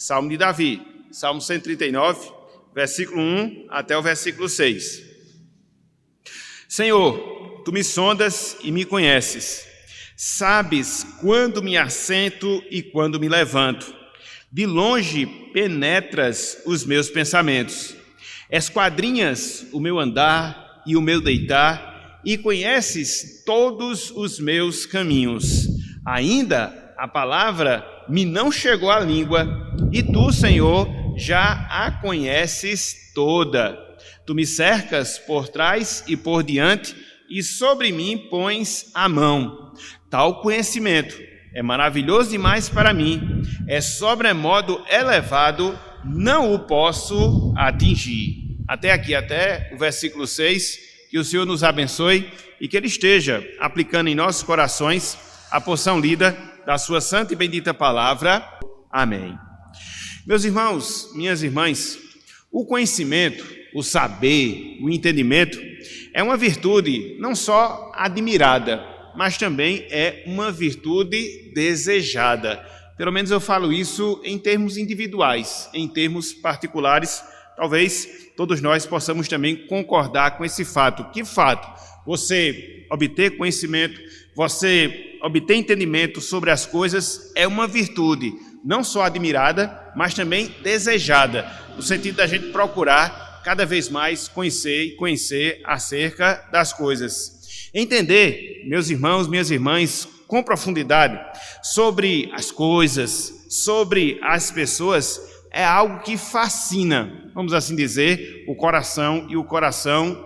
Salmo de Davi, Salmo 139, versículo 1 até o versículo 6. Senhor, tu me sondas e me conheces. Sabes quando me assento e quando me levanto. De longe penetras os meus pensamentos. Esquadrinhas o meu andar e o meu deitar e conheces todos os meus caminhos. Ainda a palavra me não chegou à língua e tu, Senhor, já a conheces toda. Tu me cercas por trás e por diante e sobre mim pões a mão. Tal conhecimento é maravilhoso demais para mim, é sobremodo elevado, não o posso atingir. Até aqui, até o versículo 6, que o Senhor nos abençoe e que Ele esteja aplicando em nossos corações a porção lida da sua santa e bendita palavra. Amém. Meus irmãos, minhas irmãs, o conhecimento, o saber, o entendimento é uma virtude não só admirada, mas também é uma virtude desejada. Pelo menos eu falo isso em termos individuais, em termos particulares. Talvez todos nós possamos também concordar com esse fato. Que fato? Você obter conhecimento, você obter entendimento sobre as coisas é uma virtude, não só admirada, mas também desejada, no sentido da gente procurar cada vez mais conhecer acerca das coisas. Entender, meus irmãos, minhas irmãs, com profundidade sobre as coisas, sobre as pessoas, é algo que fascina, vamos assim dizer, o coração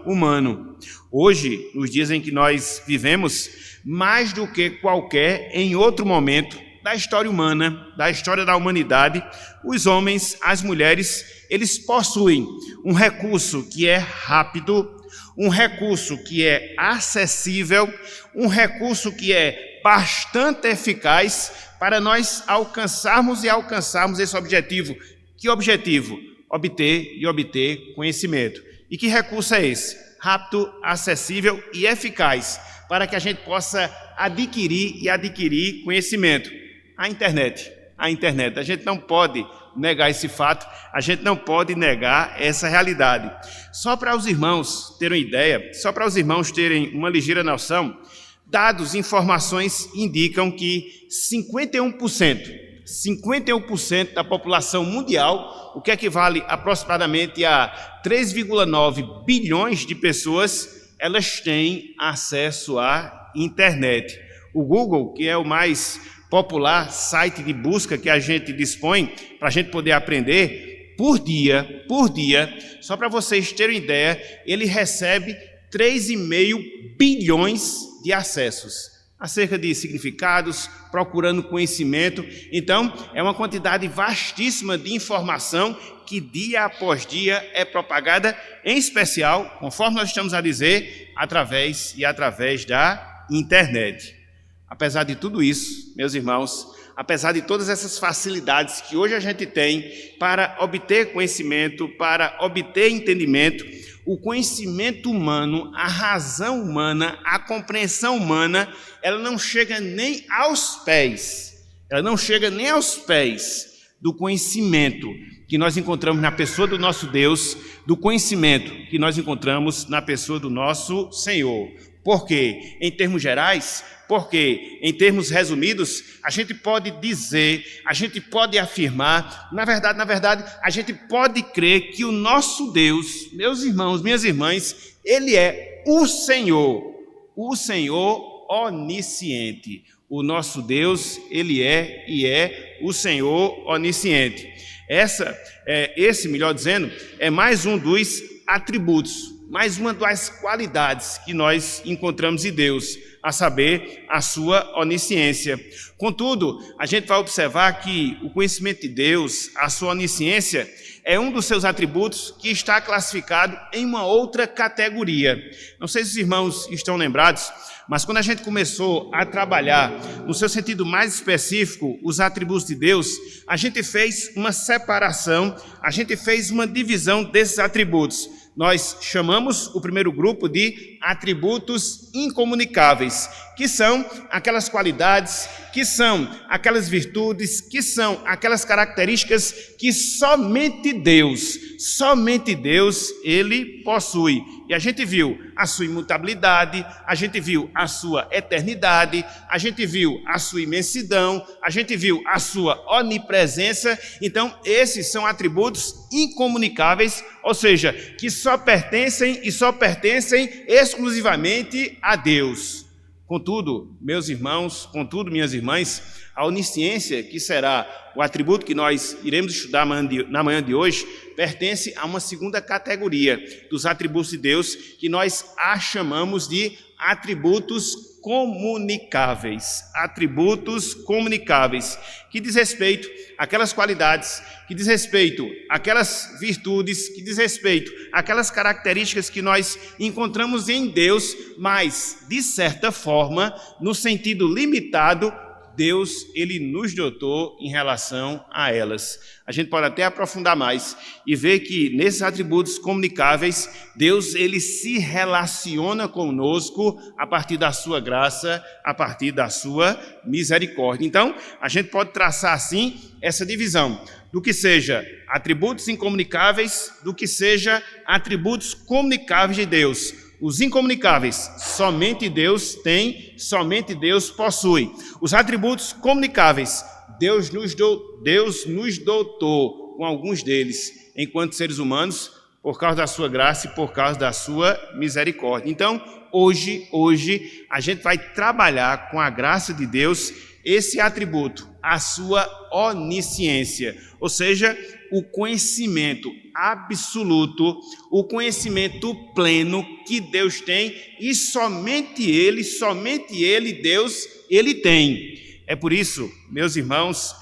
humano. Hoje, nos dias em que nós vivemos, mais do que qualquer em outro momento da história humana, da história da humanidade, os homens, as mulheres, eles possuem um recurso que é rápido, um recurso que é acessível, um recurso que é bastante eficaz para nós alcançarmos esse objetivo. Que objetivo? Obter conhecimento. E que recurso é esse? Rápido, acessível e eficaz, para que a gente possa adquirir conhecimento. A internet. A gente não pode negar esse fato, a gente não pode negar essa realidade. Só para os irmãos terem uma ideia, só para os irmãos terem uma ligeira noção, dados, informações indicam que 51% da população mundial, o que equivale aproximadamente a 3,9 bilhões de pessoas, elas têm acesso à internet. O Google, que é o mais popular site de busca que a gente dispõe para a gente poder aprender, por dia, só para vocês terem ideia, ele recebe 3,5 bilhões de acessos, acerca de significados, procurando conhecimento. Então, é uma quantidade vastíssima de informação que dia após dia é propagada, em especial, conforme nós estamos a dizer, através da internet. Apesar de tudo isso, meus irmãos, apesar de todas essas facilidades que hoje a gente tem para obter conhecimento, para obter entendimento, o conhecimento humano, a razão humana, a compreensão humana, ela não chega nem aos pés do conhecimento que nós encontramos na pessoa do nosso Deus, do conhecimento que nós encontramos na pessoa do nosso Senhor. Por quê? Em termos gerais, porque, em termos resumidos, a gente pode dizer, a gente pode afirmar, na verdade, a gente pode crer que o nosso Deus, meus irmãos, minhas irmãs, Ele é o Senhor onisciente. O nosso Deus, Ele é o Senhor onisciente. Esse, melhor dizendo, é mais um dos atributos, mais uma das qualidades que nós encontramos em Deus, a saber, a sua onisciência. Contudo, a gente vai observar que o conhecimento de Deus, a sua onisciência, é um dos seus atributos que está classificado em uma outra categoria. Não sei se os irmãos estão lembrados, mas quando a gente começou a trabalhar no seu sentido mais específico os atributos de Deus, a gente fez uma separação, a gente fez uma divisão desses atributos. Nós chamamos o primeiro grupo de atributos incomunicáveis, que que são aquelas qualidades, que são aquelas virtudes, que são aquelas características que somente Deus, Ele possui. E a gente viu a sua imutabilidade, a gente viu a sua eternidade, a gente viu a sua imensidão, a gente viu a sua onipresença. Então, esses são atributos incomunicáveis, ou seja, que só pertencem exclusivamente a Deus. Contudo, meus irmãos, minhas irmãs, a onisciência, que será o atributo que nós iremos estudar na manhã de hoje, pertence a uma segunda categoria dos atributos de Deus, que nós chamamos de atributos comunicáveis. Atributos comunicáveis, que diz respeito àquelas qualidades, que diz respeito àquelas virtudes, que diz respeito àquelas características que nós encontramos em Deus, mas, de certa forma, no sentido limitado, Deus, Ele nos dotou em relação a elas. A gente pode até aprofundar mais e ver que nesses atributos comunicáveis, Deus, Ele se relaciona conosco a partir da sua graça, a partir da sua misericórdia. Então, a gente pode traçar assim essa divisão do que seja atributos incomunicáveis, do que seja atributos comunicáveis de Deus. Os incomunicáveis, somente Deus tem, somente Deus possui. Os atributos comunicáveis, Deus nos dotou com alguns deles, enquanto seres humanos, por causa da sua graça e por causa da sua misericórdia. Então, hoje, a gente vai trabalhar com a graça de Deus esse atributo, a sua onisciência, ou seja, o conhecimento absoluto, o conhecimento pleno que Deus tem, e somente Ele, Deus, Ele tem. É por isso, meus irmãos,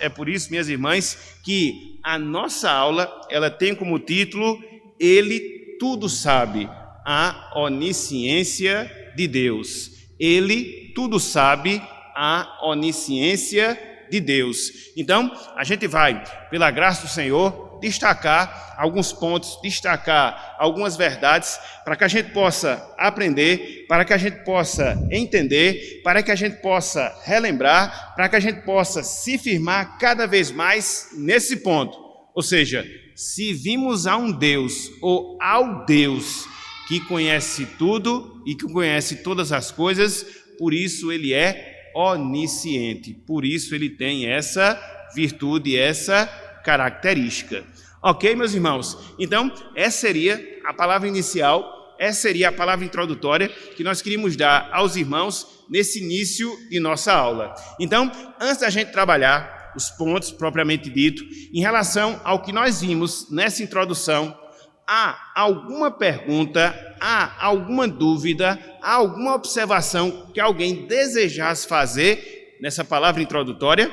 minhas irmãs, que a nossa aula, ela tem como título, Ele tudo sabe, a onisciência de Deus. Ele tudo sabe, a onisciência de Deus. Então, a gente vai, pela graça do Senhor, destacar alguns pontos, destacar algumas verdades, para que a gente possa aprender, para que a gente possa entender, para que a gente possa relembrar, para que a gente possa se firmar cada vez mais nesse ponto. Ou seja, se vimos a um Deus, ou ao Deus que conhece tudo e que conhece todas as coisas, por isso Ele é onisciente, por isso Ele tem essa virtude, essa característica. Ok, meus irmãos? Então, essa seria a palavra inicial, essa seria a palavra introdutória que nós queríamos dar aos irmãos nesse início de nossa aula. Então, antes da gente trabalhar os pontos propriamente dito, em relação ao que nós vimos nessa introdução, há alguma pergunta, há alguma dúvida, há alguma observação que alguém desejasse fazer nessa palavra introdutória?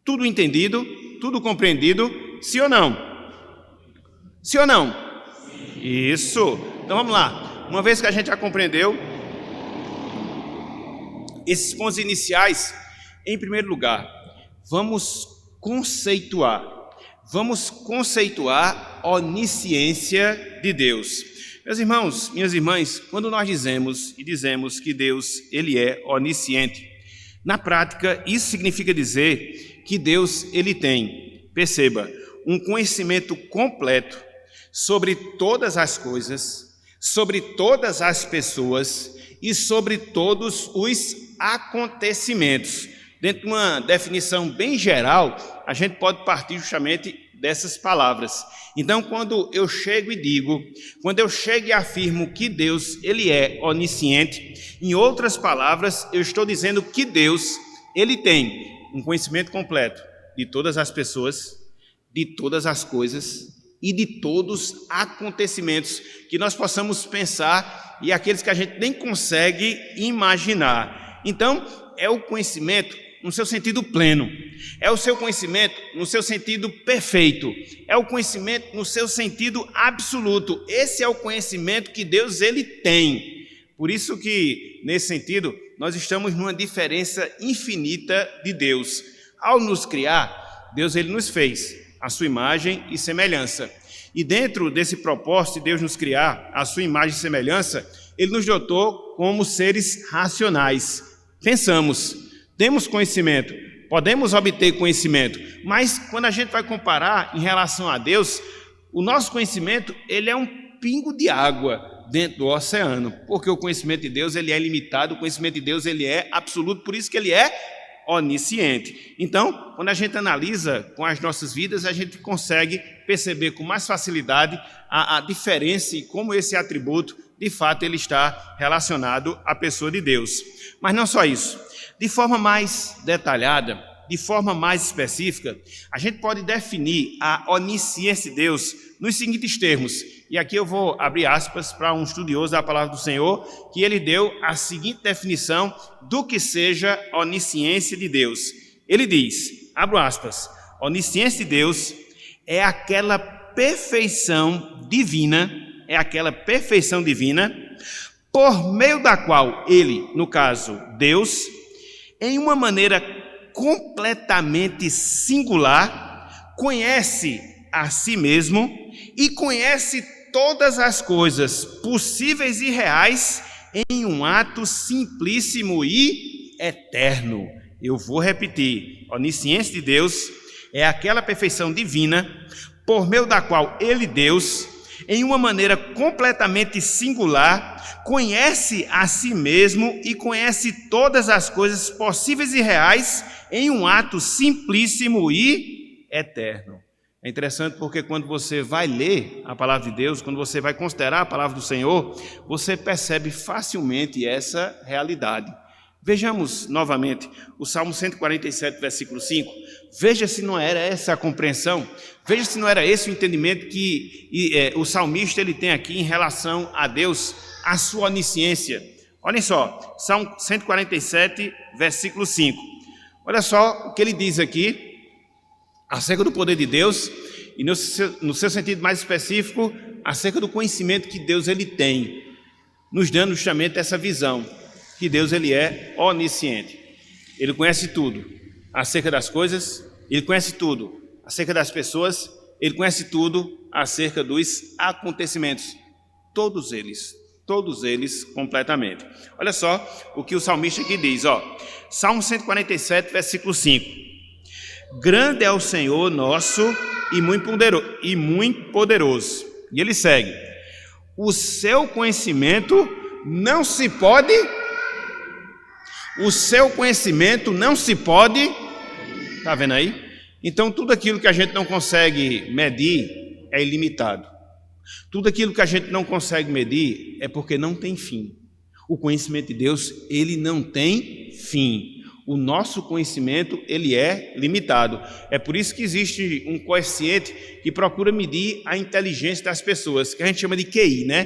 Tudo entendido? Tudo compreendido? Sim ou não? Sim ou não? Sim. Isso. Então vamos lá. Uma vez que a gente já compreendeu esses pontos iniciais, em primeiro lugar, vamos conceituar a onisciência de Deus. Meus irmãos, minhas irmãs, quando nós dizemos que Deus, Ele é onisciente, na prática, isso significa dizer que Deus, Ele tem, perceba, um conhecimento completo sobre todas as coisas, sobre todas as pessoas e sobre todos os acontecimentos. Dentro de uma definição bem geral, a gente pode partir justamente dessas palavras. Então, quando eu chego e afirmo que Deus, Ele é onisciente, em outras palavras, eu estou dizendo que Deus, Ele tem um conhecimento completo de todas as pessoas, de todas as coisas e de todos os acontecimentos que nós possamos pensar e aqueles que a gente nem consegue imaginar. Então, é o conhecimento no seu sentido pleno, é o seu conhecimento no seu sentido perfeito, é o conhecimento no seu sentido absoluto. Esse é o conhecimento que Deus, Ele tem. Por isso que, nesse sentido, nós estamos numa diferença infinita de Deus. Ao nos criar, Deus, Ele nos fez a sua imagem e semelhança. E dentro desse propósito de Deus nos criar a sua imagem e semelhança, Ele nos dotou como seres racionais. Pensamos, temos conhecimento, podemos obter conhecimento, mas quando a gente vai comparar em relação a Deus, o nosso conhecimento ele é um pingo de água dentro do oceano, porque o conhecimento de Deus ele é ilimitado, o conhecimento de Deus ele é absoluto, por isso que ele é onisciente. Então, quando a gente analisa com as nossas vidas, a gente consegue perceber com mais facilidade a diferença e como esse atributo, de fato, ele está relacionado à pessoa de Deus. Mas não só isso. De forma mais detalhada, de forma mais específica, a gente pode definir a onisciência de Deus nos seguintes termos. E aqui eu vou abrir aspas para um estudioso da palavra do Senhor, que ele deu a seguinte definição do que seja onisciência de Deus. Ele diz, abro aspas, onisciência de Deus é aquela perfeição divina, por meio da qual ele, no caso Deus, em uma maneira completamente singular, conhece a si mesmo e conhece todas as coisas possíveis e reais em um ato simplíssimo e eterno. Eu vou repetir, a onisciência de Deus é aquela perfeição divina por meio da qual ele, Deus, em uma maneira completamente singular, conhece a si mesmo e conhece todas as coisas possíveis e reais em um ato simplíssimo e eterno. É interessante porque quando você vai ler a palavra de Deus, quando você vai considerar a palavra do Senhor, você percebe facilmente essa realidade. Vejamos novamente o Salmo 147, versículo 5. Veja se não era essa a compreensão, veja se não era esse o entendimento que o salmista ele tem aqui em relação a Deus, a sua onisciência. Olhem só, Salmo 147, versículo 5. Olha só o que ele diz aqui acerca do poder de Deus e no seu sentido mais específico, acerca do conhecimento que Deus ele tem, nos dando justamente essa visão, que Deus ele é onisciente. Ele conhece tudo acerca das coisas, ele conhece tudo acerca das pessoas, ele conhece tudo acerca dos acontecimentos, todos eles completamente. Olha só o que o salmista aqui diz, Salmo 147, versículo 5. Grande é o Senhor nosso e muito poderoso. E ele segue. O seu conhecimento não se pode. Está vendo aí? Então tudo aquilo que a gente não consegue medir é ilimitado. Tudo aquilo que a gente não consegue medir é porque não tem fim. O conhecimento de Deus, ele não tem fim. O nosso conhecimento, ele é limitado. É por isso que existe um coeficiente que procura medir a inteligência das pessoas, que a gente chama de QI, né?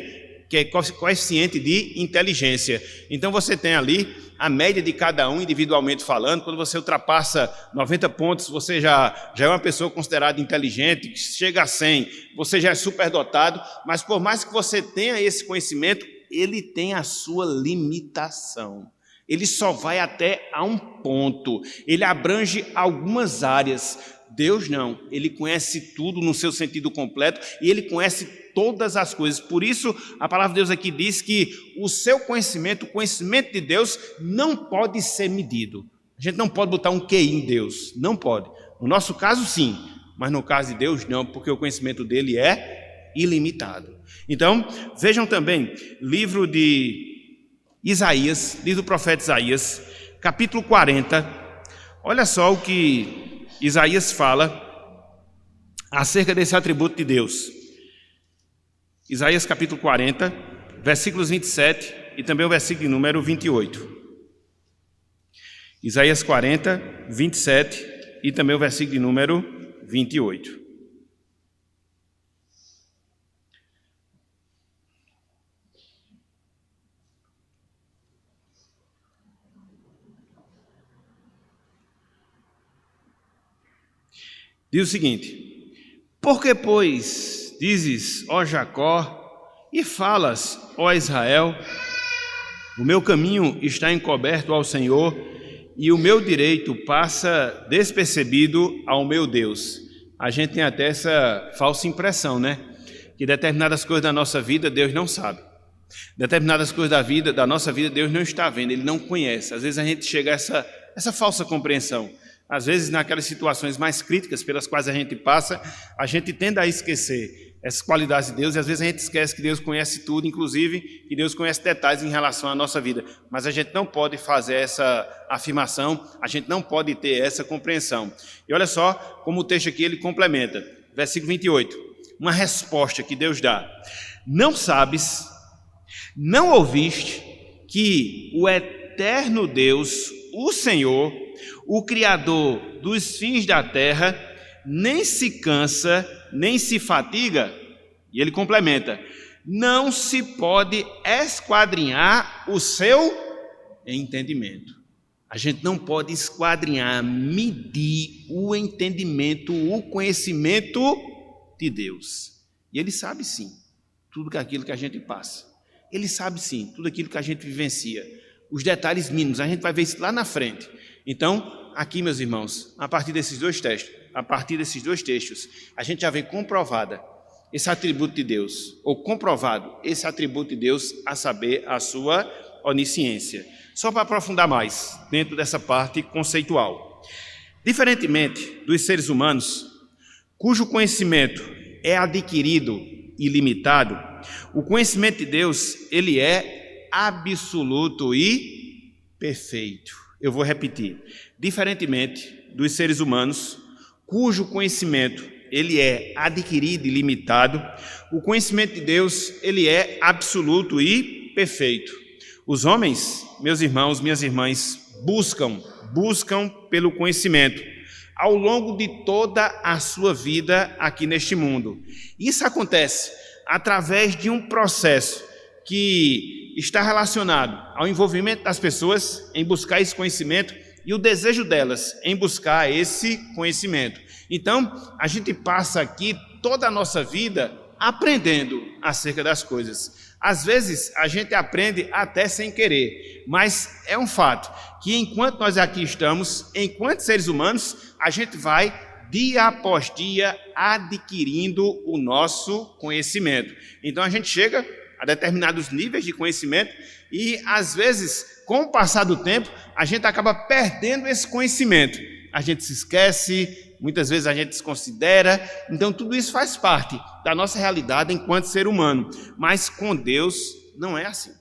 Que é coeficiente de inteligência. Então você tem ali a média de cada um individualmente falando. Quando você ultrapassa 90 pontos, você já é uma pessoa considerada inteligente. Chega a 100, você já é superdotado. Mas por mais que você tenha esse conhecimento, ele tem a sua limitação. Ele só vai até a um ponto, ele abrange algumas áreas. Deus não, ele conhece tudo no seu sentido completo e ele conhece todas as coisas. Por isso, a palavra de Deus aqui diz que o seu conhecimento, o conhecimento de Deus, não pode ser medido. A gente não pode botar um QI em Deus, não pode. No nosso caso, sim, mas no caso de Deus, não, porque o conhecimento dele é ilimitado. Então, vejam também, livro de Isaías, livro do profeta Isaías, capítulo 40, olha só o que Isaías fala acerca desse atributo de Deus. Isaías capítulo 40, versículos 27 e também o versículo número 28. Isaías 40, 27 e também o versículo número 28. Diz o seguinte: Porque, pois, dizes, ó Jacó, e falas, ó Israel, o meu caminho está encoberto ao Senhor, e o meu direito passa despercebido ao meu Deus. A gente tem até essa falsa impressão, né? Que determinadas coisas da nossa vida Deus não sabe. Determinadas coisas da vida, da nossa vida, Deus não está vendo, Ele não conhece. Às vezes a gente chega a essa falsa compreensão. Às vezes, naquelas situações mais críticas pelas quais a gente passa, a gente tende a esquecer essas qualidades de Deus, e às vezes a gente esquece que Deus conhece tudo, inclusive que Deus conhece detalhes em relação à nossa vida. Mas a gente não pode fazer essa afirmação, a gente não pode ter essa compreensão. E olha só como o texto aqui ele complementa. Versículo 28, uma resposta que Deus dá. Não sabes, não ouviste que o eterno Deus, o Senhor, o Criador dos fins da terra, nem se cansa, nem se fatiga? E ele complementa, não se pode esquadrinhar o seu entendimento. A gente não pode esquadrinhar, medir o entendimento, o conhecimento de Deus. E Ele sabe sim, tudo aquilo que a gente passa. Ele sabe sim, tudo aquilo que a gente vivencia. Os detalhes mínimos, a gente vai ver isso lá na frente. Então, aqui, meus irmãos, a partir desses dois textos, a gente já vê comprovada esse atributo de Deus, ou comprovado esse atributo de Deus, a saber, a sua onisciência. Só para aprofundar mais dentro dessa parte conceitual. Diferentemente dos seres humanos, cujo conhecimento é adquirido e limitado, o conhecimento de Deus, ele é absoluto e perfeito. Eu vou repetir. Diferentemente dos seres humanos, cujo conhecimento ele é adquirido e limitado, o conhecimento de Deus, ele é absoluto e perfeito. Os homens, meus irmãos, minhas irmãs, buscam pelo conhecimento ao longo de toda a sua vida aqui neste mundo. Isso acontece através de um processo que está relacionado ao envolvimento das pessoas em buscar esse conhecimento e o desejo delas em buscar esse conhecimento. Então, a gente passa aqui toda a nossa vida aprendendo acerca das coisas. Às vezes, a gente aprende até sem querer, mas é um fato que enquanto nós aqui estamos, enquanto seres humanos, a gente vai, dia após dia, adquirindo o nosso conhecimento. Então, a gente chega a determinados níveis de conhecimento e, às vezes, com o passar do tempo, a gente acaba perdendo esse conhecimento. A gente se esquece, muitas vezes a gente desconsidera, então tudo isso faz parte da nossa realidade enquanto ser humano. Mas com Deus não é assim.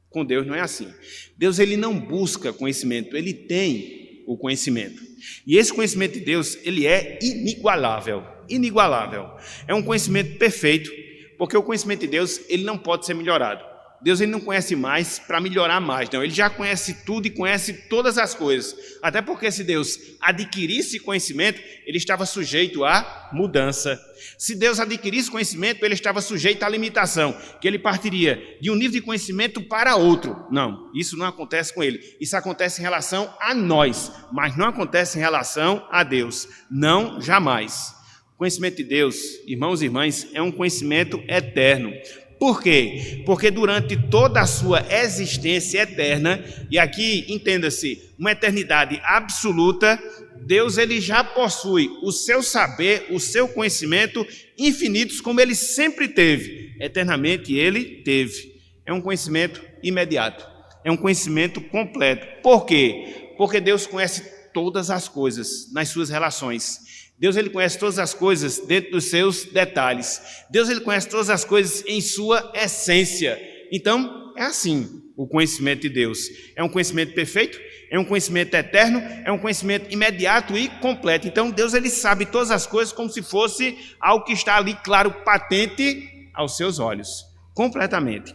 Com Deus não é assim. Deus ele não busca conhecimento, ele tem o conhecimento. E esse conhecimento de Deus, ele é inigualável. Inigualável. É um conhecimento perfeito, porque o conhecimento de Deus, ele não pode ser melhorado. Deus ele não conhece mais para melhorar mais, não. Ele já conhece tudo e conhece todas as coisas. Até porque se Deus adquirisse conhecimento, ele estava sujeito à mudança. Se Deus adquirisse conhecimento, ele estava sujeito à limitação, que ele partiria de um nível de conhecimento para outro. Não, isso não acontece com ele. Isso acontece em relação a nós, mas não acontece em relação a Deus. Não, jamais. O conhecimento de Deus, irmãos e irmãs, é um conhecimento eterno. Por quê? Porque durante toda a sua existência eterna, e aqui entenda-se, uma eternidade absoluta, Deus ele já possui o seu saber, o seu conhecimento infinitos como ele sempre teve. Eternamente ele teve. É um conhecimento imediato, é um conhecimento completo. Por quê? Porque Deus conhece todas as coisas nas suas relações. Deus ele conhece todas as coisas dentro dos seus detalhes. Deus ele conhece todas as coisas em sua essência. Então, é assim o conhecimento de Deus. É um conhecimento perfeito, é um conhecimento eterno, é um conhecimento imediato e completo. Então, Deus ele sabe todas as coisas como se fosse algo que está ali, claro, patente aos seus olhos. Completamente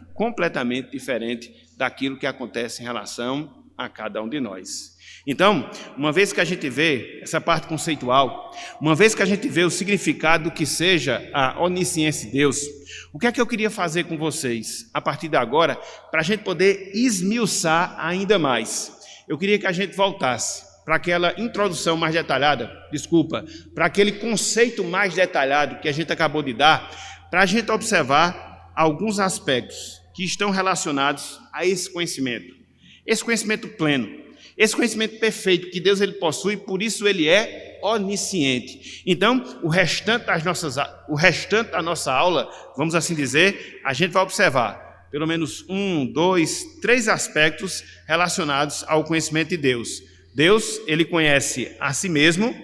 diferente daquilo que acontece em relação a cada um de nós. Então, uma vez que a gente vê essa parte conceitual, uma vez que a gente vê o significado do que seja a onisciência de Deus, o que é que eu queria fazer com vocês a partir de agora, para a gente poder esmiuçar ainda mais? Eu queria que a gente voltasse para aquela introdução mais detalhada, para aquele conceito mais detalhado que a gente acabou de dar, para a gente observar alguns aspectos que estão relacionados a esse conhecimento pleno, esse conhecimento perfeito que Deus ele possui, por isso ele é onisciente. Então, o restante da nossa aula, vamos assim dizer, a gente vai observar pelo menos 1, 2, 3 aspectos relacionados ao conhecimento de Deus. Deus, ele conhece a si mesmo.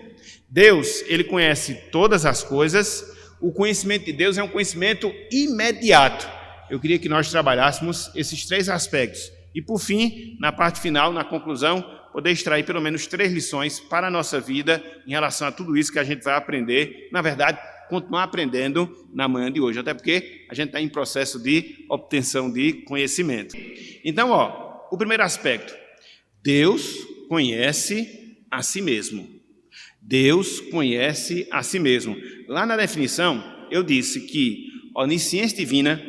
Deus, ele conhece todas as coisas. O conhecimento de Deus é um conhecimento imediato. Eu queria que nós trabalhássemos esses 3 aspectos. E, por fim, na parte final, na conclusão, poder extrair pelo menos 3 lições para a nossa vida em relação a tudo isso que a gente vai aprender. Na verdade, continuar aprendendo na manhã de hoje, até porque a gente está em processo de obtenção de conhecimento. Então, o primeiro aspecto, Deus conhece a si mesmo. Deus conhece a si mesmo. Lá na definição, eu disse que onisciência divina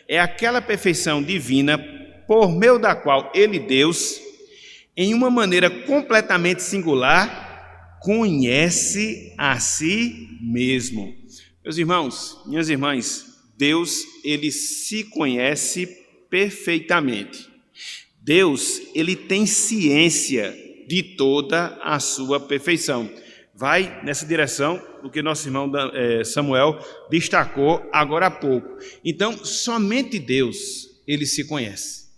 é aquela perfeição divina por meio da qual ele, Deus, em uma maneira completamente singular, conhece a si mesmo. Meus irmãos, minhas irmãs, Deus, ele se conhece perfeitamente. Deus, ele tem ciência de toda a sua perfeição. Vai nessa direção do que nosso irmão Samuel destacou agora há pouco. Então, somente Deus, ele se conhece.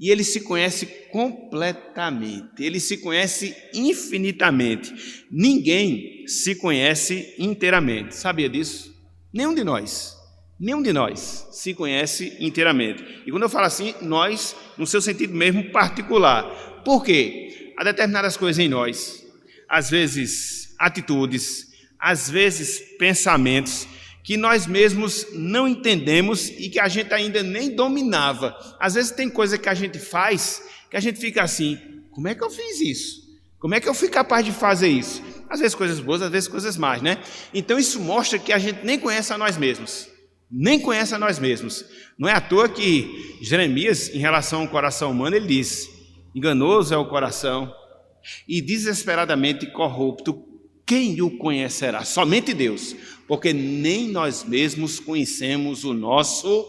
E ele se conhece completamente, ele se conhece infinitamente. Ninguém se conhece inteiramente. Sabia disso? Nenhum de nós se conhece inteiramente. E quando eu falo assim, nós, no seu sentido mesmo particular. Por quê? Há determinadas coisas em nós, às vezes atitudes, às vezes pensamentos, que nós mesmos não entendemos e que a gente ainda nem dominava. Às vezes tem coisa que a gente faz que a gente fica assim, como é que eu fiz isso? Como é que eu fui capaz de fazer isso? Às vezes coisas boas, às vezes coisas más, né? Então isso mostra que a gente nem conhece a nós mesmos. Nem conhece a nós mesmos. Não é à toa que Jeremias, em relação ao coração humano, ele diz, enganoso é o coração e desesperadamente corrupto, quem o conhecerá? Somente Deus, porque nem nós mesmos conhecemos o nosso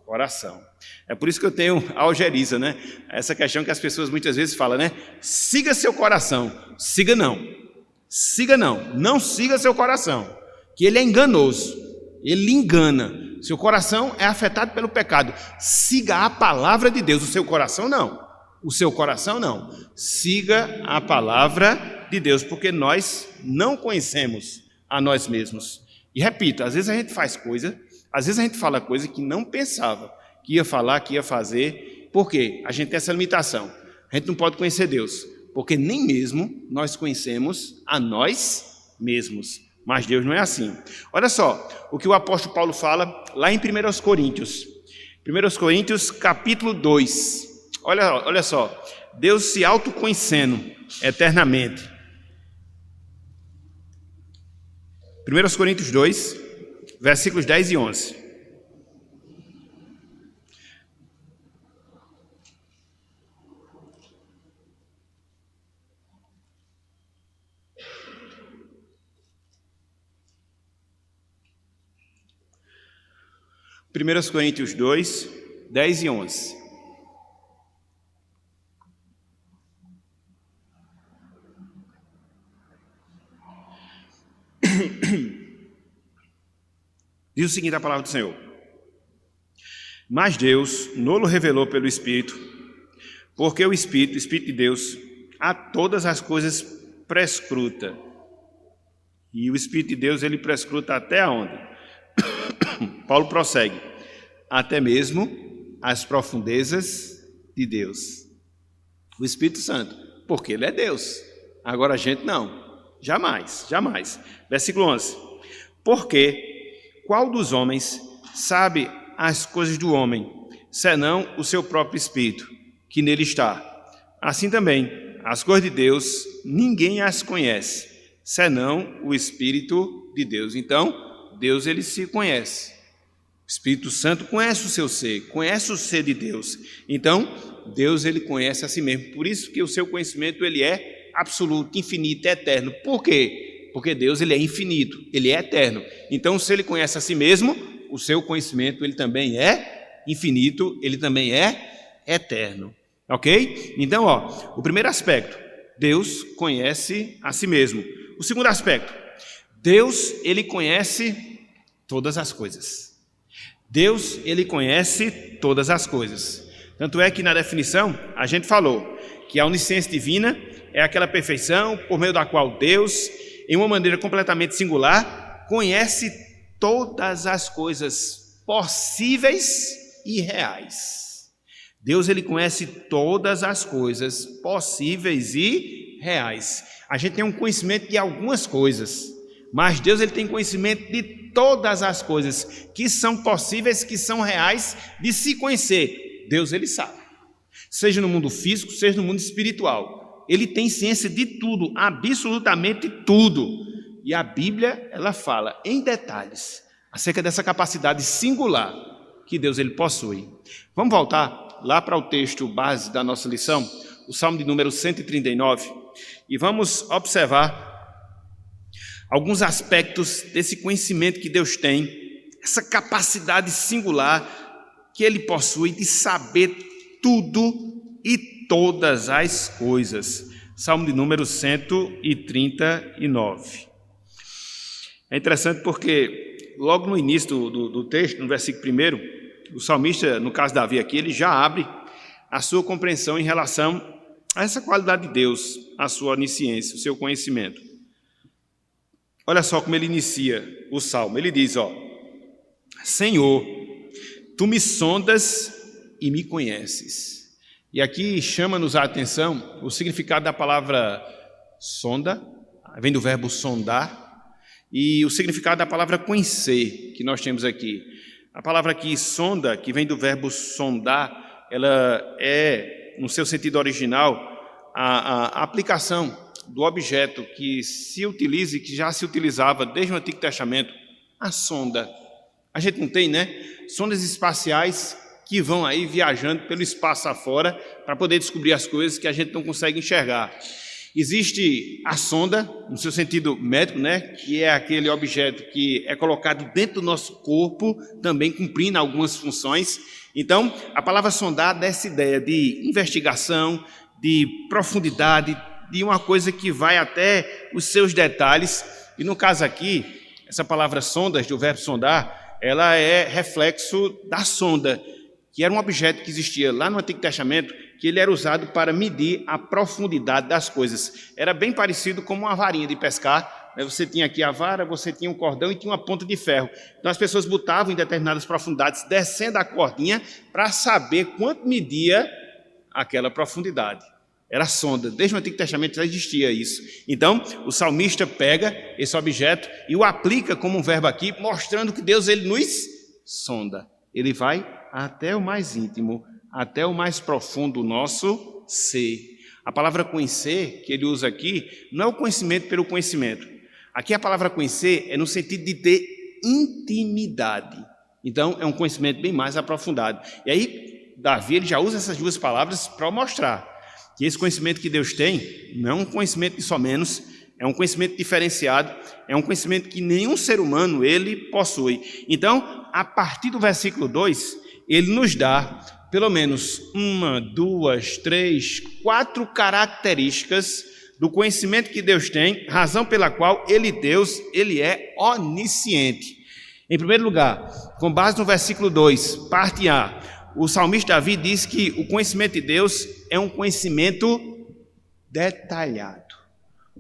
coração. É por isso que eu tenho a algeriza, né? Essa questão que as pessoas muitas vezes falam, né? Siga seu coração. Siga não. Siga não. Não siga seu coração, que ele é enganoso. Ele engana. Seu coração é afetado pelo pecado. Siga a palavra de Deus. O seu coração não. O seu coração não. Siga a palavra de Deus, porque nós não conhecemos a nós mesmos. E repito, às vezes a gente faz coisa, às vezes a gente fala coisa que não pensava, que ia falar, que ia fazer. Por quê? A gente tem essa limitação. A gente não pode conhecer Deus, porque nem mesmo nós conhecemos a nós mesmos. Mas Deus não é assim. Olha só o que o apóstolo Paulo fala lá em 1 Coríntios. 1 Coríntios, capítulo 2. Olha só. Deus se autoconhecendo eternamente. 1 Coríntios 2, versículos 10 e 11. Primeiros Coríntios 2, 10 e 11. Diz o seguinte a palavra do Senhor: mas Deus nolo revelou pelo Espírito, porque o Espírito de Deus, a todas as coisas prescruta. E o Espírito de Deus, ele prescruta até onde? Paulo prossegue: até mesmo as profundezas de Deus. O Espírito Santo, porque ele é Deus. Agora a gente não. Jamais, jamais. Versículo 11. Porque qual dos homens sabe as coisas do homem, senão o seu próprio espírito, que nele está? Assim também, as coisas de Deus, ninguém as conhece, senão o Espírito de Deus. Então, Deus, ele se conhece. O Espírito Santo conhece o seu ser, conhece o ser de Deus. Então, Deus, ele conhece a si mesmo. Por isso que o seu conhecimento, ele é absoluto, infinito, eterno. Por quê? Porque Deus, ele é infinito, ele é eterno. Então, se ele conhece a si mesmo, o seu conhecimento, ele também é infinito, ele também é eterno. Ok? Então, o primeiro aspecto, Deus conhece a si mesmo. O segundo aspecto, Deus, ele conhece todas as coisas. Deus, ele conhece todas as coisas. Tanto é que na definição a gente falou que a onisciência divina é aquela perfeição por meio da qual Deus, em uma maneira completamente singular, conhece todas as coisas possíveis e reais. Deus, ele conhece todas as coisas possíveis e reais. A gente tem um conhecimento de algumas coisas, mas Deus, ele tem conhecimento de todas as coisas que são possíveis, que são reais de se conhecer. Deus, ele sabe. Seja no mundo físico, seja no mundo espiritual. Ele tem ciência de tudo, absolutamente tudo. E a Bíblia, ela fala em detalhes acerca dessa capacidade singular que Deus, ele possui. Vamos voltar lá para o texto base da nossa lição, o Salmo de número 139, e vamos observar alguns aspectos desse conhecimento que Deus tem, essa capacidade singular que ele possui de saber tudo e todas as coisas. Salmo de número 139. É interessante porque logo no início do texto, no versículo 1, o salmista, no caso Davi aqui, ele já abre a sua compreensão em relação a essa qualidade de Deus, a sua onisciência, o seu conhecimento. Olha só como ele inicia o salmo. Ele diz, Senhor, tu me sondas e me conheces. E aqui chama-nos a atenção o significado da palavra sonda, vem do verbo sondar, e o significado da palavra conhecer, que nós temos aqui. A palavra aqui sonda, que vem do verbo sondar, ela é, no seu sentido original, a aplicação do objeto que se utiliza e que já se utilizava desde o Antigo Testamento, a sonda. A gente não tem, né? Sondas espaciais que vão aí viajando pelo espaço afora para poder descobrir as coisas que a gente não consegue enxergar. Existe a sonda, no seu sentido médico, né? Que é aquele objeto que é colocado dentro do nosso corpo, também cumprindo algumas funções. Então, a palavra sondar dá essa ideia de investigação, de profundidade, de uma coisa que vai até os seus detalhes. E no caso aqui, essa palavra sondas, do verbo sondar, ela é reflexo da sonda, que era um objeto que existia lá no Antigo Testamento, que ele era usado para medir a profundidade das coisas. Era bem parecido com uma varinha de pescar. Você tinha aqui a vara, você tinha um cordão e tinha uma ponta de ferro. Então as pessoas botavam em determinadas profundidades, descendo a cordinha, para saber quanto media aquela profundidade. Era sonda. Desde o Antigo Testamento já existia isso. Então, o salmista pega esse objeto e o aplica como um verbo aqui, mostrando que Deus, ele nos sonda. Ele vai até o mais íntimo, até o mais profundo do nosso ser. A palavra conhecer, que ele usa aqui, não é o conhecimento pelo conhecimento. Aqui a palavra conhecer é no sentido de ter intimidade. Então, é um conhecimento bem mais aprofundado. E aí, Davi, ele já usa essas duas palavras para mostrar que esse conhecimento que Deus tem não é um conhecimento de só menos, é um conhecimento diferenciado, é um conhecimento que nenhum ser humano ele possui. Então, a partir do versículo 2, ele nos dá pelo menos 1, 2, 3, 4 características do conhecimento que Deus tem, razão pela qual Deus, ele é onisciente. Em primeiro lugar, com base no versículo 2, parte A, o salmista Davi diz que o conhecimento de Deus é um conhecimento detalhado.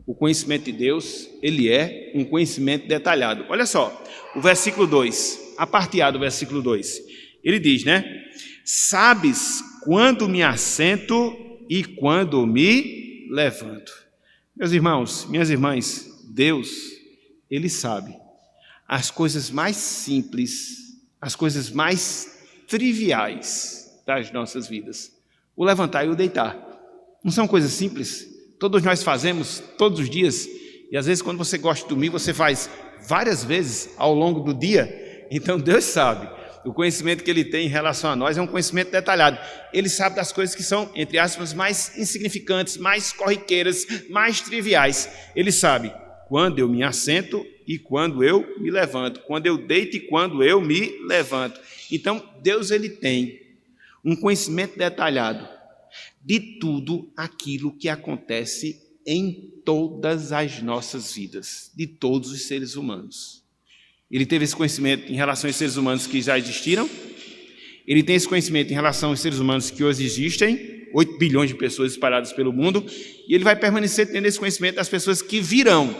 O conhecimento de Deus, ele é um conhecimento detalhado. Olha só, o versículo 2, a parte A do versículo 2, ele diz, né? Sabes quando me assento e quando me levanto. Meus irmãos, minhas irmãs, Deus, ele sabe as coisas mais simples, as coisas mais triviais das nossas vidas. O levantar e o deitar. Não são coisas simples? Todos nós fazemos todos os dias. E às vezes quando você gosta de dormir, você faz várias vezes ao longo do dia. Então Deus sabe. O conhecimento que ele tem em relação a nós é um conhecimento detalhado. Ele sabe das coisas que são, entre aspas, mais insignificantes, mais corriqueiras, mais triviais. Ele sabe quando eu me assento e quando eu me levanto, quando eu deito e quando eu me levanto. Então, Deus, ele tem um conhecimento detalhado de tudo aquilo que acontece em todas as nossas vidas, de todos os seres humanos. Ele teve esse conhecimento em relação aos seres humanos que já existiram. Ele tem esse conhecimento em relação aos seres humanos que hoje existem, 8 bilhões de pessoas espalhadas pelo mundo, e ele vai permanecer tendo esse conhecimento das pessoas que virão.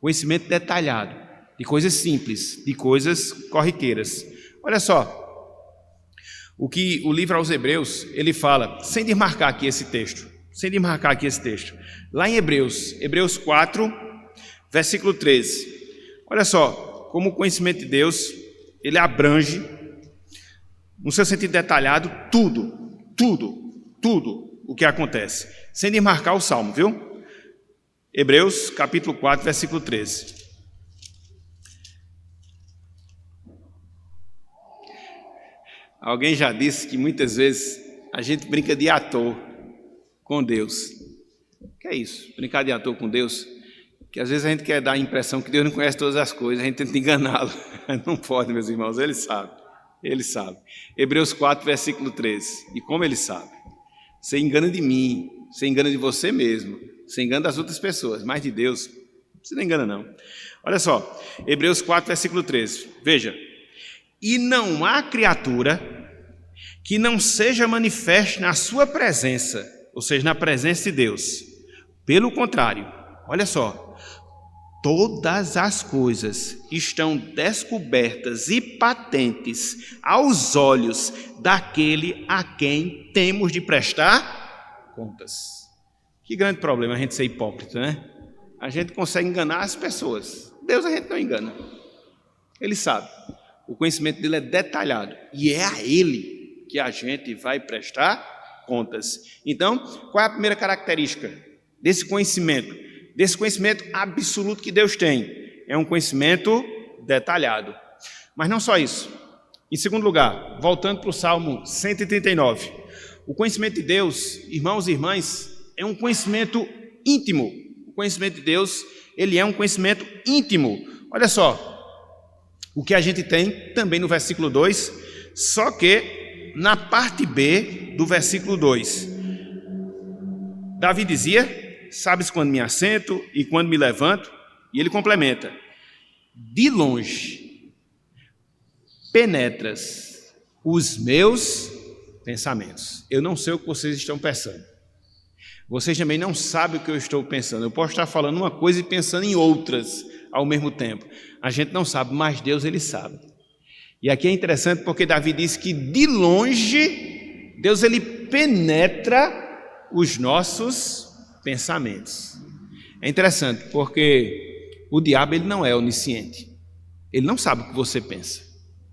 Conhecimento detalhado, de coisas simples, de coisas corriqueiras. Olha só, o que o livro aos Hebreus, ele fala, sem desmarcar aqui esse texto, lá em Hebreus 4, versículo 13. Olha só, como o conhecimento de Deus, ele abrange, no seu sentido detalhado, tudo o que acontece, sem desmarcar o Salmo, viu? Hebreus, capítulo 4, versículo 13. Alguém já disse que muitas vezes a gente brinca de ator com Deus. O que é isso? Brincar de ator com Deus? Que às vezes a gente quer dar a impressão que Deus não conhece todas as coisas, a gente tenta enganá-lo. Não pode, meus irmãos, ele sabe. Hebreus 4, versículo 13. E como ele sabe? Você engana de mim, você engana de você mesmo, você engana das outras pessoas, mas de Deus, você não engana não. Olha só, Hebreus 4, versículo 13. Veja. E não há criatura que não seja manifeste na sua presença, ou seja, na presença de Deus. Pelo contrário, olha só, todas as coisas estão descobertas e patentes aos olhos daquele a quem temos de prestar contas. Que grande problema a gente ser hipócrita, né? A gente consegue enganar as pessoas. Deus a gente não engana. Ele sabe. O conhecimento dele é detalhado. E é a ele que a gente vai prestar contas. Então, qual é a primeira característica desse conhecimento? Desse conhecimento absoluto que Deus tem. É um conhecimento detalhado. Mas não só isso. Em segundo lugar, voltando para o Salmo 139. O conhecimento de Deus, irmãos e irmãs, é um conhecimento íntimo. O conhecimento de Deus, ele é um conhecimento íntimo. Olha só, o que a gente tem também no versículo 2, só que na parte B do versículo 2. Davi dizia, sabes quando me assento e quando me levanto? E ele complementa, de longe penetras os meus pensamentos. Eu não sei o que vocês estão pensando. Vocês também não sabem o que eu estou pensando. Eu posso estar falando uma coisa e pensando em outras ao mesmo tempo. A gente não sabe, mas Deus, ele sabe. E aqui é interessante porque Davi diz que de longe Deus, ele penetra os nossos pensamentos. É interessante porque o diabo, ele não é onisciente. Ele não sabe o que você pensa.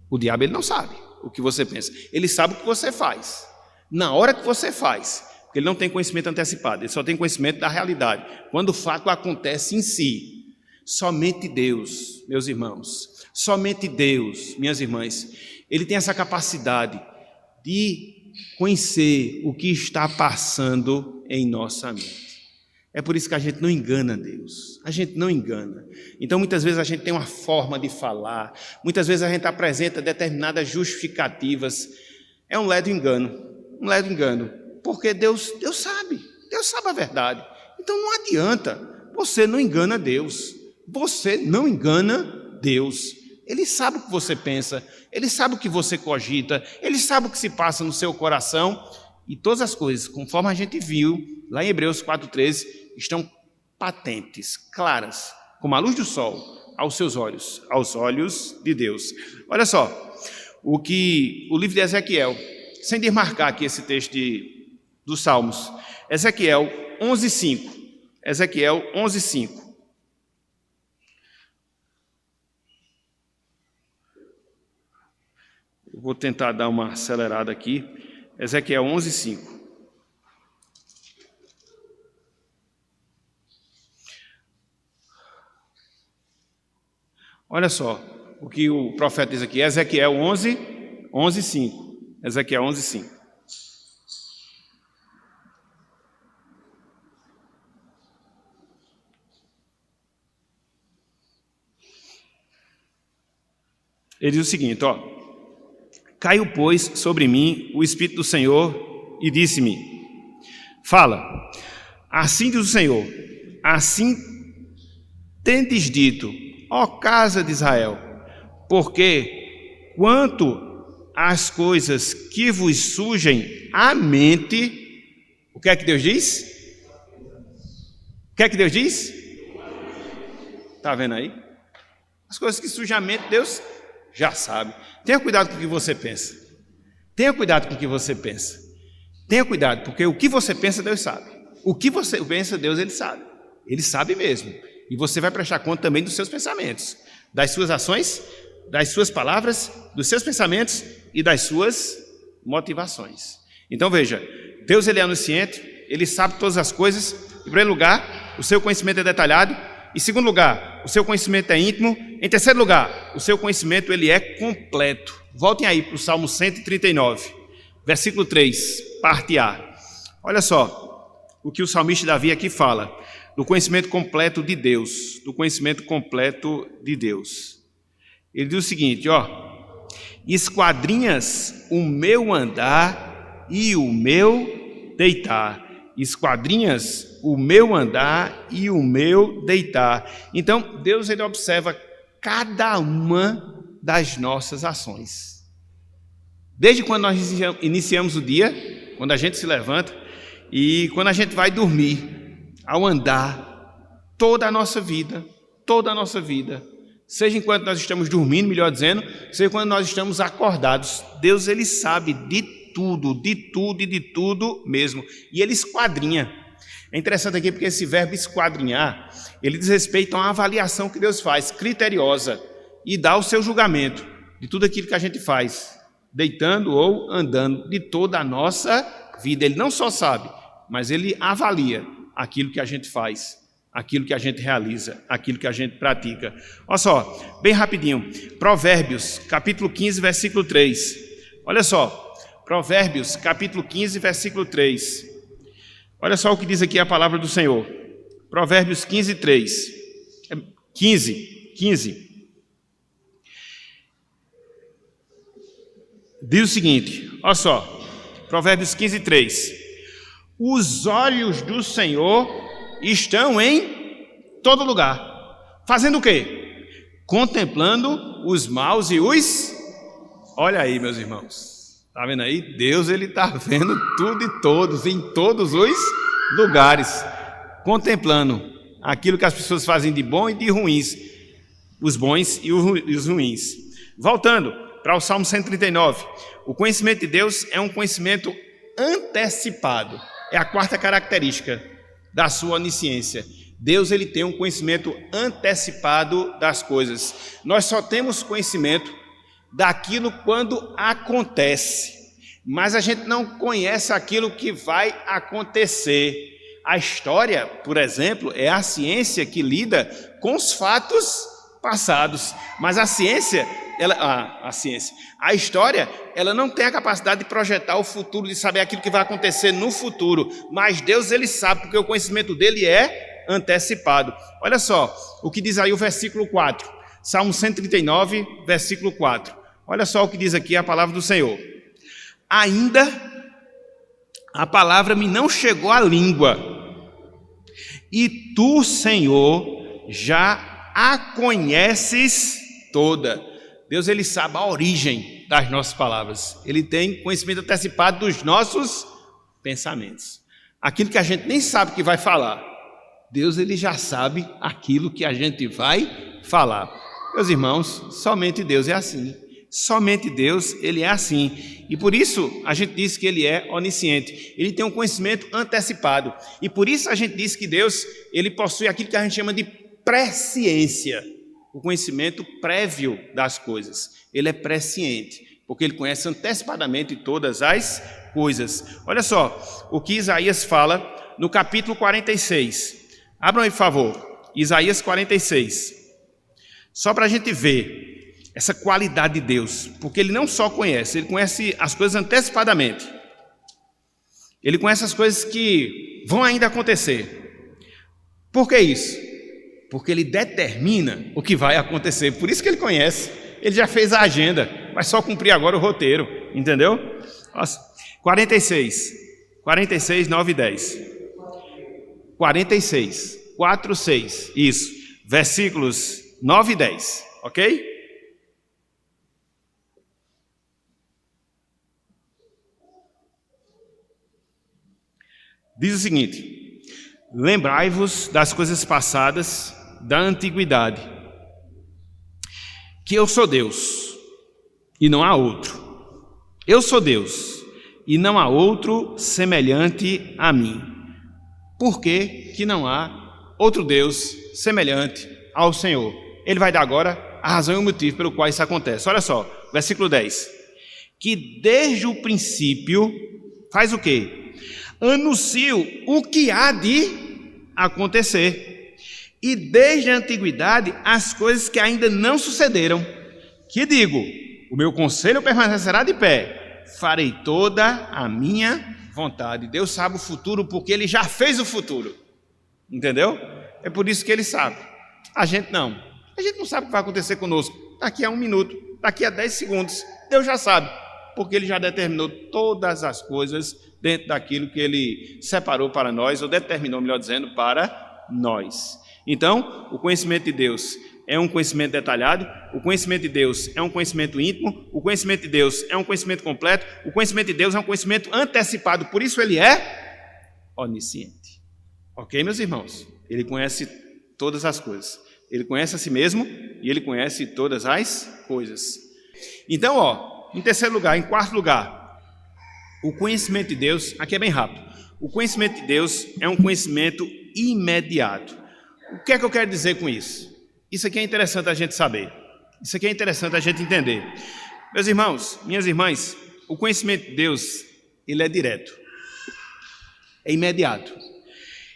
O diabo, ele não sabe o que você pensa. Ele sabe o que você faz. Na hora que você faz. Porque ele não tem conhecimento antecipado. Ele só tem conhecimento da realidade. Quando o fato acontece em si. Somente Deus, meus irmãos, somente Deus, minhas irmãs, ele tem essa capacidade de conhecer o que está passando em nossa mente. É por isso que a gente não engana Deus, a gente não engana. Então muitas vezes a gente tem uma forma de falar, muitas vezes a gente apresenta determinadas justificativas, é um ledo engano, porque Deus sabe a verdade. Então não adianta, você não engana Deus. Você não engana Deus. Ele sabe o que você pensa, ele sabe o que você cogita, ele sabe o que se passa no seu coração. E todas as coisas, conforme a gente viu lá em Hebreus 4,13, estão patentes, claras, como a luz do sol, aos seus olhos, aos olhos de Deus. Olha só, o que o livro de Ezequiel, sem desmarcar aqui esse texto dos Salmos, Ezequiel 11,5. Ezequiel 11,5. Vou tentar dar uma acelerada aqui. Ezequiel 11:5. Olha só o que o profeta diz aqui. Ezequiel 11:5. Ezequiel 11:5. Ele diz o seguinte, ó. Caiu, pois, sobre mim o Espírito do Senhor e disse-me, fala, assim diz o Senhor, assim tendes dito, ó casa de Israel, porque quanto às coisas que vos surgem à mente, o que é que Deus diz? O que é que Deus diz? Está vendo aí? As coisas que surgem à mente, Deus já sabe. Tenha cuidado com o que você pensa. Tenha cuidado com o que você pensa. Tenha cuidado, porque o que você pensa, Deus sabe. O que você pensa, Deus, Ele sabe. Ele sabe mesmo. E você vai prestar conta também dos seus pensamentos, das suas ações, das suas palavras, dos seus pensamentos e das suas motivações. Então veja, Deus, Ele é onisciente, Ele sabe todas as coisas. Em primeiro lugar, o seu conhecimento é detalhado. Em segundo lugar, o seu conhecimento é íntimo. Em terceiro lugar, o seu conhecimento ele é completo. Voltem aí para o Salmo 139, versículo 3, parte A. Olha só o que o salmista Davi aqui fala, do conhecimento completo de Deus, do conhecimento completo de Deus. Ele diz o seguinte, ó: esquadrinhas o meu andar e o meu deitar. Esquadrinhas o meu andar e o meu deitar. Então, Deus, Ele observa cada uma das nossas ações. Desde quando nós iniciamos o dia, quando a gente se levanta, e quando a gente vai dormir, ao andar, toda a nossa vida, seja enquanto nós estamos dormindo, melhor dizendo, seja quando nós estamos acordados, Deus, Ele sabe de tudo e de tudo mesmo, e Ele esquadrinha. É interessante aqui porque esse verbo esquadrinhar, ele diz respeito a uma avaliação que Deus faz, criteriosa, e dá o seu julgamento de tudo aquilo que a gente faz, deitando ou andando, de toda a nossa vida. Ele não só sabe, mas Ele avalia aquilo que a gente faz, aquilo que a gente realiza, aquilo que a gente pratica. Olha só, bem rapidinho, Provérbios, capítulo 15, versículo 3. Olha só, Provérbios, capítulo 15, versículo 3. Olha só o que diz aqui a palavra do Senhor. Provérbios 15, 3. 15. Diz o seguinte, olha só, Provérbios 15, 3. Os olhos do Senhor estão em todo lugar. Fazendo o quê? Contemplando os maus e os... Olha aí, meus irmãos. Está vendo aí? Deus, Ele está vendo tudo e todos, em todos os lugares, contemplando aquilo que as pessoas fazem de bom e de ruins, os bons e os ruins. Voltando para o Salmo 139, o conhecimento de Deus é um conhecimento antecipado, é a quarta característica da sua onisciência. Deus, Ele tem um conhecimento antecipado das coisas. Nós só temos conhecimento daquilo quando acontece, mas a gente não conhece aquilo que vai acontecer. A história, por exemplo, é a ciência que lida com os fatos passados, mas a história, ela não tem a capacidade de projetar o futuro, de saber aquilo que vai acontecer no futuro, mas Deus, Ele sabe, porque o conhecimento dele é antecipado. Olha só o que diz aí o versículo 4, Salmo 139, versículo 4. Olha só o que diz aqui a palavra do Senhor. Ainda a palavra me não chegou à língua, e tu, Senhor, já a conheces toda. Deus, Ele sabe a origem das nossas palavras. Ele tem conhecimento antecipado dos nossos pensamentos. Aquilo que a gente nem sabe que vai falar, Deus, Ele já sabe aquilo que a gente vai falar. Meus irmãos, somente Deus é assim. Somente Deus, Ele é assim. E por isso a gente diz que Ele é onisciente. Ele tem um conhecimento antecipado. E por isso a gente diz que Deus, Ele possui aquilo que a gente chama de presciência, o conhecimento prévio das coisas. Ele é presciente, porque Ele conhece antecipadamente todas as coisas. Olha só o que Isaías fala no capítulo 46. Abram aí, por favor, Isaías 46. Só para a gente ver essa qualidade de Deus, porque Ele não só conhece, Ele conhece as coisas antecipadamente. Ele conhece as coisas que vão ainda acontecer. Por que isso? Porque Ele determina o que vai acontecer. Por isso que Ele conhece. Ele já fez a agenda, vai só cumprir agora o roteiro, entendeu? Nossa. 46, 9 e 10. 46, 4, 6, isso. Versículos 9 e 10, ok? Diz o seguinte: lembrai-vos das coisas passadas da antiguidade, que eu sou Deus e não há outro. Eu sou Deus e não há outro semelhante a mim. Por que não há outro Deus semelhante ao Senhor? Ele vai dar agora a razão e o motivo pelo qual isso acontece. Olha só, versículo 10. Que desde o princípio faz o quê? Anuncio o que há de acontecer. E desde a antiguidade as coisas que ainda não sucederam. Que digo, o meu conselho permanecerá de pé. Farei toda a minha vontade. Deus sabe o futuro porque Ele já fez o futuro. Entendeu? É por isso que Ele sabe. A gente não. A gente não sabe o que vai acontecer conosco daqui a 1 minuto, daqui a 10 segundos. Deus já sabe, porque Ele já determinou todas as coisas dentro daquilo que Ele separou para nós, ou determinou, melhor dizendo, para nós. Então, o conhecimento de Deus é um conhecimento detalhado, o conhecimento de Deus é um conhecimento íntimo, o conhecimento de Deus é um conhecimento completo, o conhecimento de Deus é um conhecimento antecipado, por isso Ele é onisciente. Ok, meus irmãos? Ele conhece todas as coisas. Ele conhece a si mesmo e Ele conhece todas as coisas. Então, em terceiro lugar, em quarto lugar, o conhecimento de Deus, aqui é bem rápido, o conhecimento de Deus é um conhecimento imediato. O que é que eu quero dizer com isso? Isso aqui é interessante a gente saber, isso aqui é interessante a gente entender. Meus irmãos, minhas irmãs, o conhecimento de Deus, ele é direto, é imediato.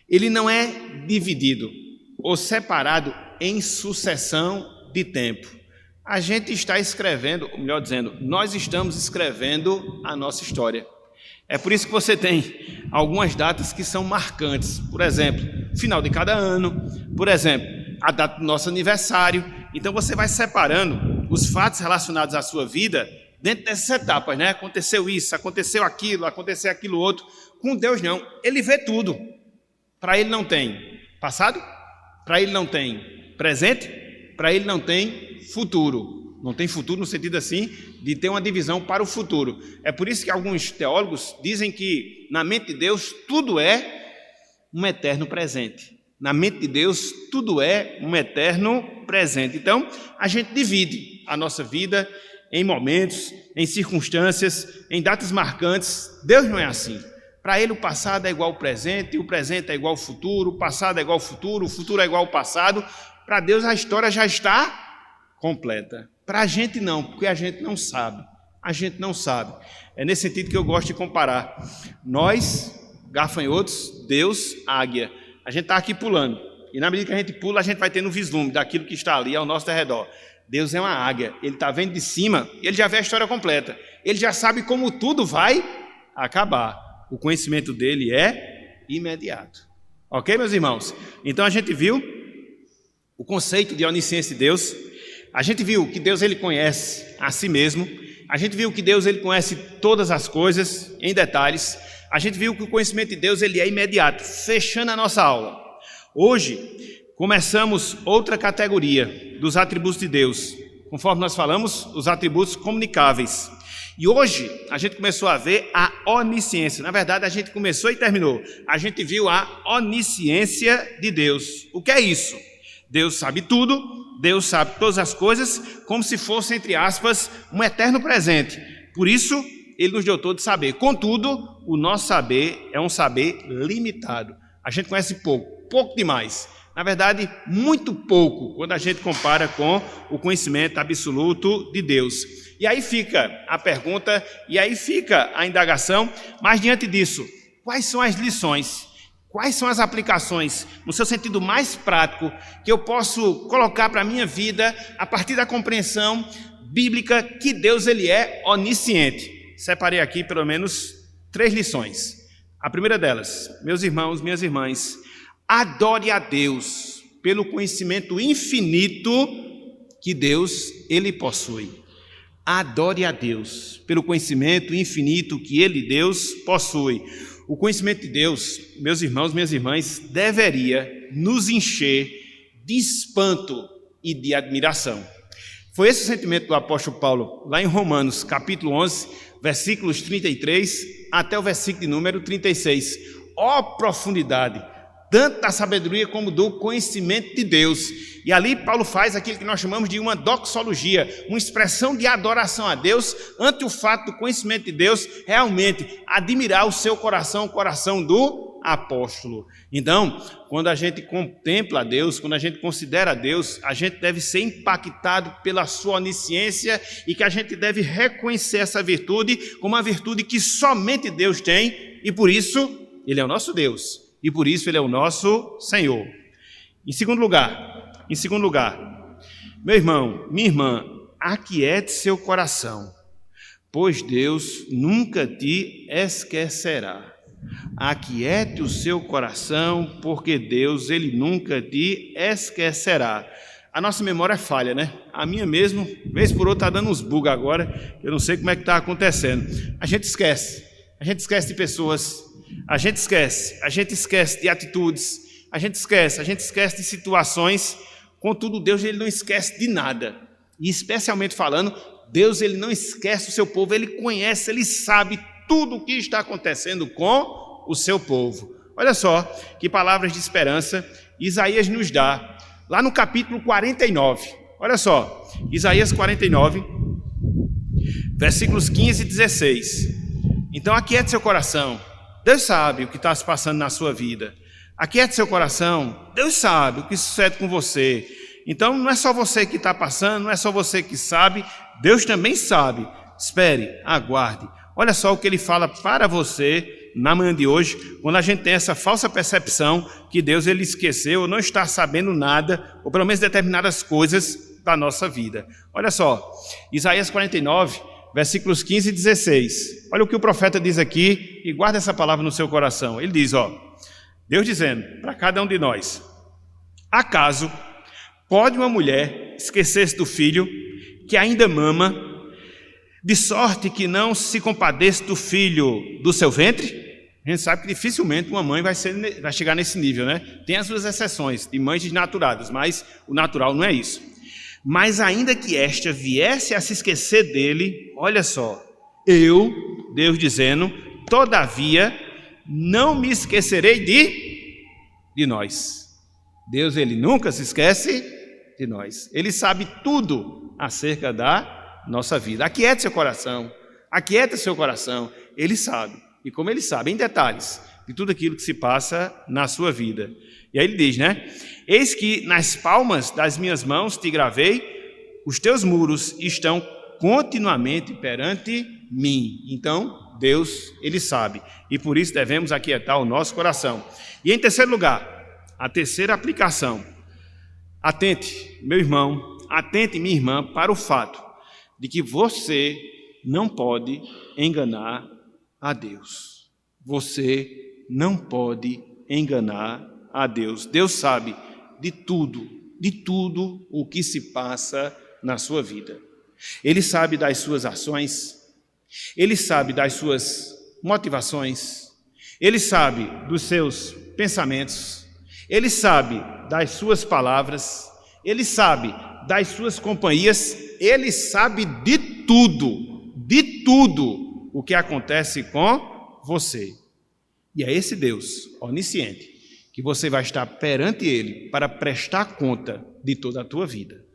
Ele não é dividido ou separado em sucessão de tempo. A gente está escrevendo, ou melhor dizendo, nós estamos escrevendo a nossa história. É por isso que você tem algumas datas que são marcantes. Por exemplo, final de cada ano, por exemplo, a data do nosso aniversário. Então você vai separando os fatos relacionados à sua vida dentro dessas etapas, né? Aconteceu isso, aconteceu aquilo outro. Com Deus não, Ele vê tudo. Para Ele não tem passado, para Ele não tem presente, para Ele não tem futuro. Não tem futuro no sentido assim de ter uma divisão para o futuro. É por isso que alguns teólogos dizem que na mente de Deus tudo é um eterno presente. Na mente de Deus tudo é um eterno presente. Então a gente divide a nossa vida em momentos, em circunstâncias, em datas marcantes. Deus não é assim. Para Ele o passado é igual ao presente, o presente é igual ao futuro, o passado é igual ao futuro, o futuro é igual ao passado. Para Deus a história já está completa. Para a gente não, porque a gente não sabe. A gente não sabe. É nesse sentido que eu gosto de comparar. Nós, gafanhotos, Deus, águia. A gente está aqui pulando. E na medida que a gente pula, a gente vai tendo um vislumbre daquilo que está ali ao nosso redor. Deus é uma águia. Ele está vendo de cima, ele já vê a história completa. Ele já sabe como tudo vai acabar. O conhecimento dele é imediato. Ok, meus irmãos? Então a gente viu o conceito de onisciência de Deus. A gente viu que Deus ele conhece a si mesmo. A gente viu que Deus ele conhece todas as coisas em detalhes. A gente viu que o conhecimento de Deus ele é imediato. Fechando a nossa aula. Hoje começamos outra categoria dos atributos de Deus. Conforme nós falamos, os atributos comunicáveis. E hoje a gente começou a ver a onisciência. Na verdade, a gente começou e terminou. A gente viu a onisciência de Deus. O que é isso? Deus sabe tudo, Deus sabe todas as coisas, como se fosse, entre aspas, um eterno presente. Por isso, Ele nos deu todo saber. Contudo, o nosso saber é um saber limitado. A gente conhece pouco demais. Na verdade, muito pouco, quando a gente compara com o conhecimento absoluto de Deus. E aí fica a pergunta, e aí fica a indagação, mas diante disso, quais são as lições? Quais são as aplicações, no seu sentido mais prático, que eu posso colocar para a minha vida, a partir da compreensão bíblica que Deus ele é onisciente? Separei aqui pelo menos 3 lições. A primeira delas, meus irmãos, minhas irmãs, adore a Deus pelo conhecimento infinito que Deus ele possui. Adore a Deus pelo conhecimento infinito que Ele, Deus, possui. O conhecimento de Deus, meus irmãos, minhas irmãs, deveria nos encher de espanto e de admiração. Foi esse o sentimento do apóstolo Paulo, lá em Romanos, capítulo 11, versículos 33 até o versículo de número 36. Ó profundidade, tanto da sabedoria como do conhecimento de Deus. E ali Paulo faz aquilo que nós chamamos de uma doxologia, uma expressão de adoração a Deus, ante o fato do conhecimento de Deus realmente admirar o seu coração, o coração do apóstolo. Então, quando a gente contempla a Deus, quando a gente considera a Deus, a gente deve ser impactado pela sua onisciência e que a gente deve reconhecer essa virtude como uma virtude que somente Deus tem e por isso Ele é o nosso Deus e por isso Ele é o nosso Senhor. Em segundo lugar, meu irmão, minha irmã, aquiete seu coração, pois Deus nunca te esquecerá. Aquiete o seu coração, porque Deus, Ele nunca te esquecerá. A nossa memória falha, né? A minha mesmo, vez por outra, está dando uns bugs agora, eu não sei como é que está acontecendo. A gente esquece de pessoas, a gente esquece de atitudes, a gente esquece de situações. Contudo, Deus, Ele não esquece de nada. E especialmente falando, Deus, Ele não esquece o seu povo, Ele conhece, Ele sabe tudo o que está acontecendo com o seu povo. Olha só que palavras de esperança Isaías nos dá, lá no capítulo 49. Olha só, Isaías 49, versículos 15 e 16. Então aquiete seu coração, Deus sabe o que está se passando na sua vida. Aquiete seu coração, Deus sabe o que sucede com você. Então não é só você que está passando, não é só você que sabe, Deus também sabe. Espere, aguarde. Olha só o que Ele fala para você na manhã de hoje, quando a gente tem essa falsa percepção que Deus, Ele esqueceu ou não está sabendo nada, ou pelo menos determinadas coisas da nossa vida. Olha só, Isaías 49, versículos 15 e 16. Olha o que o profeta diz aqui e guarda essa palavra no seu coração. Ele diz, Deus dizendo para cada um de nós: acaso pode uma mulher esquecer-se do filho que ainda mama, de sorte que não se compadeça do filho do seu ventre? A gente sabe que dificilmente uma mãe vai chegar nesse nível, né? Tem as suas exceções, de mães desnaturadas, mas o natural não é isso. Mas ainda que esta viesse a se esquecer dele, olha só, eu, Deus dizendo, todavia não me esquecerei de nós. Deus, Ele nunca se esquece de nós. Ele sabe tudo acerca da nossa vida. Aquiete seu coração, aquieta seu coração. Ele sabe, e como Ele sabe, em detalhes, de tudo aquilo que se passa na sua vida. E aí Ele diz, né? Eis que nas palmas das minhas mãos te gravei, os teus muros estão continuamente perante mim. Então, Deus, Ele sabe, e por isso devemos aquietar o nosso coração. E em terceiro lugar, a terceira aplicação: atente, meu irmão, atente, minha irmã, para o fato de que você não pode enganar a Deus. Você não pode enganar a Deus. Deus sabe de tudo o que se passa na sua vida. Ele sabe das suas ações, Ele sabe das suas motivações, Ele sabe dos seus pensamentos, Ele sabe das suas palavras, Ele sabe das suas companhias, Ele sabe de tudo o que acontece com você. E é esse Deus onisciente que você vai estar perante Ele para prestar conta de toda a tua vida.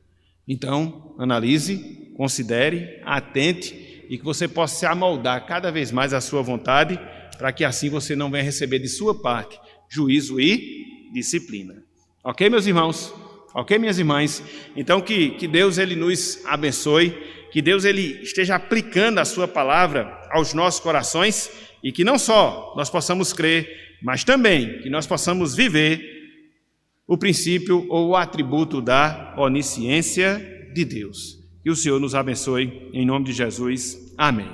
Então, analise, considere, atente e que você possa se amoldar cada vez mais à sua vontade, para que assim você não venha receber de sua parte juízo e disciplina. Ok, meus irmãos? Ok, minhas irmãs? Então que Deus, Ele nos abençoe, que Deus, Ele esteja aplicando a sua palavra aos nossos corações e que não só nós possamos crer, mas também que nós possamos viver o princípio ou o atributo da onisciência de Deus. Que o Senhor nos abençoe, em nome de Jesus. Amém.